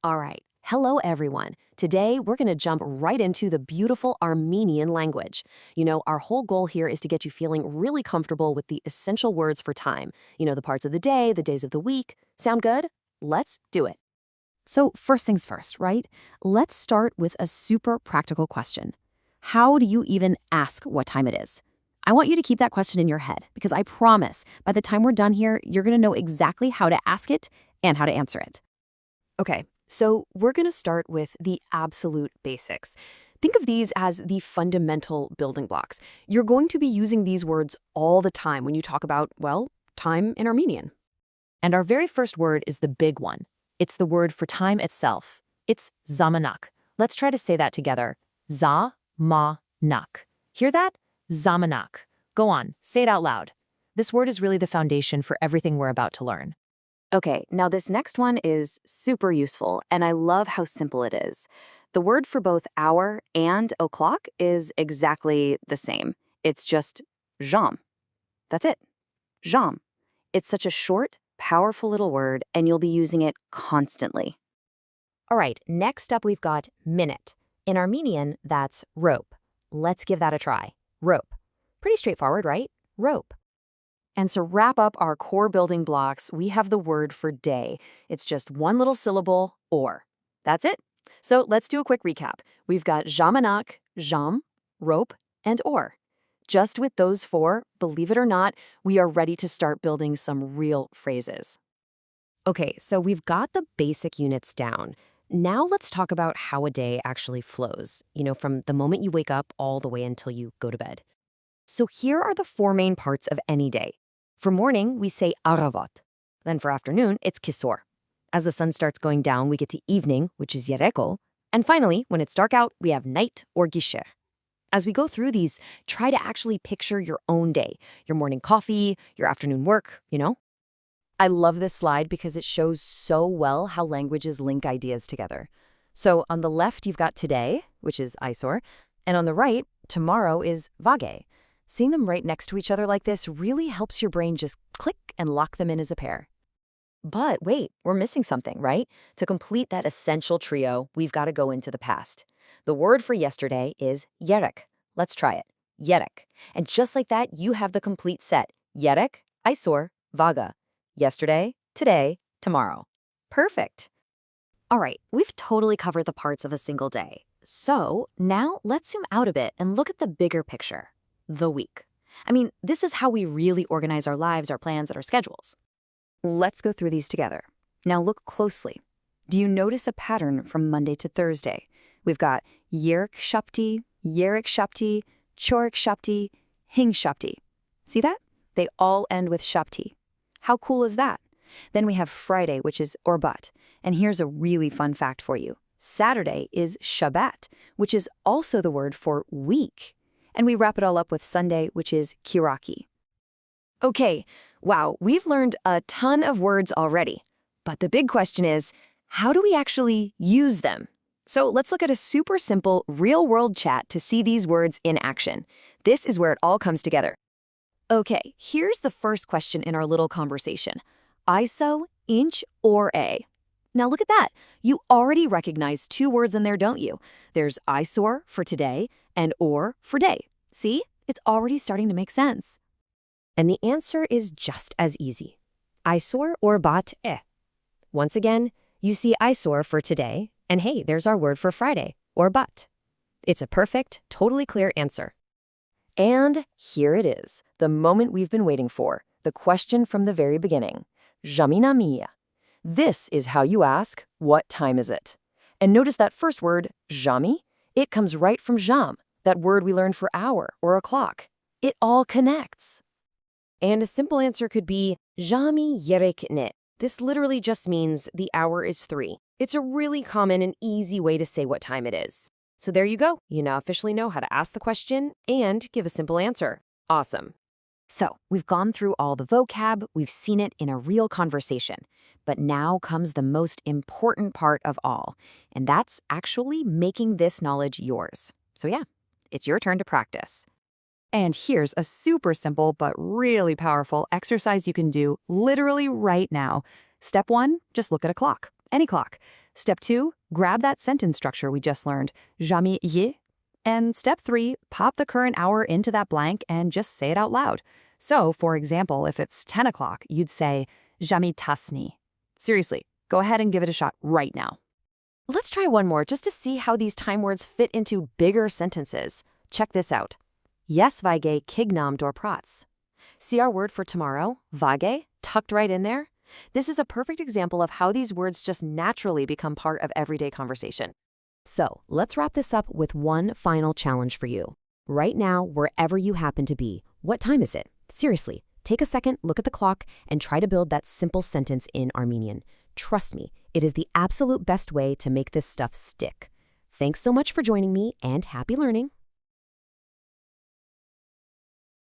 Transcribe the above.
All right. Hello, everyone. Today, we're going to jump right into the beautiful Armenian language. Our whole goal here is to get you feeling really comfortable with the essential words for time. The parts of the day, the days of the week. Sound good? Let's do it. So first things first, right? Let's start with a super practical question. How do you even ask what time it is? I want you to keep that question in your head because I promise by the time we're done here, you're going to know exactly how to ask it and how to answer it. Okay, so we're going to start with the absolute basics. Think of these as the fundamental building blocks. You're going to be using these words all the time when you talk about, well, time in Armenian. And our very first word is the big one. It's the word for time itself. It's zamanak. Let's try to say that together. Za-ma-nak. Hear that? Zamanak. Go on, say it out loud. This word is really the foundation for everything we're about to learn. Okay, now this next one is super useful, and I love how simple it is. The word for both hour and o'clock is exactly the same. It's just jam. That's it. Jam. It's such a short, powerful little word, and you'll be using it constantly. All right, next up we've got minute. In Armenian, that's rope. Let's give that a try. Rope. Pretty straightforward, right? Rope. And to wrap up our core building blocks, we have the word for day. It's just one little syllable, or. That's it. So let's do a quick recap. We've got jamanak, jam, rope, and or. Just with those four, believe it or not, we are ready to start building some real phrases. Okay, so we've got the basic units down. Now let's talk about how a day actually flows, from the moment you wake up all the way until you go to bed. So here are the four main parts of any day. For morning, we say aravat. Then for afternoon, it's kisor. As the sun starts going down, we get to evening, which is yereko. And finally, when it's dark out, we have night or gisher. As we go through these, try to actually picture your own day, your morning coffee, your afternoon work, I love this slide because it shows so well how languages link ideas together. So on the left, you've got today, which is Isor, and on the right, tomorrow is Vage. Seeing them right next to each other like this really helps your brain just click and lock them in as a pair. But wait, we're missing something, right? To complete that essential trio, we've got to go into the past. The word for yesterday is yerek. Let's try it. Yerek. And just like that, you have the complete set. Yerek, Isor, Vaga. Yesterday, today, tomorrow. Perfect. All right, we've totally covered the parts of a single day. So now let's zoom out a bit and look at the bigger picture. The week. This is how we really organize our lives, our plans, and our schedules. Let's go through these together. Now look closely. Do you notice a pattern from Monday to Thursday? We've got Yerik Shapti, Yerik Shapti, Chorik Shapti, Hing Shapti. See that? They all end with Shapti. How cool is that? Then we have Friday, which is Orbat. And here's a really fun fact for you. Saturday is Shabbat, which is also the word for week. And we wrap it all up with Sunday, which is Kiraki. Okay, wow, we've learned a ton of words already. But the big question is, how do we actually use them? So let's look at a super simple, real-world chat to see these words in action. This is where it all comes together. Okay, here's the first question in our little conversation. ISO, inch, or A? Now look at that. You already recognize two words in there, don't you? There's ISOR for today and or for day. See? It's already starting to make sense. And the answer is just as easy. ISOR or bat e. Once again, you see ISOR for today, and hey, there's our word for Friday, or bat. It's a perfect, totally clear answer. And here it is, the moment we've been waiting for, the question from the very beginning. Jamina mia. This is how you ask, what time is it? And notice that first word, jami, it comes right from jam, that word we learned for hour or o'clock. It all connects. And a simple answer could be jami yerek ne. This literally just means the hour is 3. It's a really common and easy way to say what time it is. So there you go. You now officially know how to ask the question and give a simple answer. Awesome. So we've gone through all the vocab, we've seen it in a real conversation. But now comes the most important part of all, and that's actually making this knowledge yours. So yeah, it's your turn to practice. And here's a super simple but really powerful exercise you can do literally right now. Step 1, just look at a clock, any clock. Step 2, grab that sentence structure we just learned, Jami ye. And step 3, pop the current hour into that blank and just say it out loud. So, for example, if it's 10 o'clock, you'd say, Jami tasni. Seriously, go ahead and give it a shot right now. Let's try one more just to see how these time words fit into bigger sentences. Check this out. Yes, vage kignam dorprats. See our word for tomorrow, vage, tucked right in there? This is a perfect example of how these words just naturally become part of everyday conversation. So, let's wrap this up with one final challenge for you. Right now, wherever you happen to be, what time is it? Seriously, take a second, look at the clock, and try to build that simple sentence in Armenian. Trust me, it is the absolute best way to make this stuff stick. Thanks so much for joining me, and happy learning!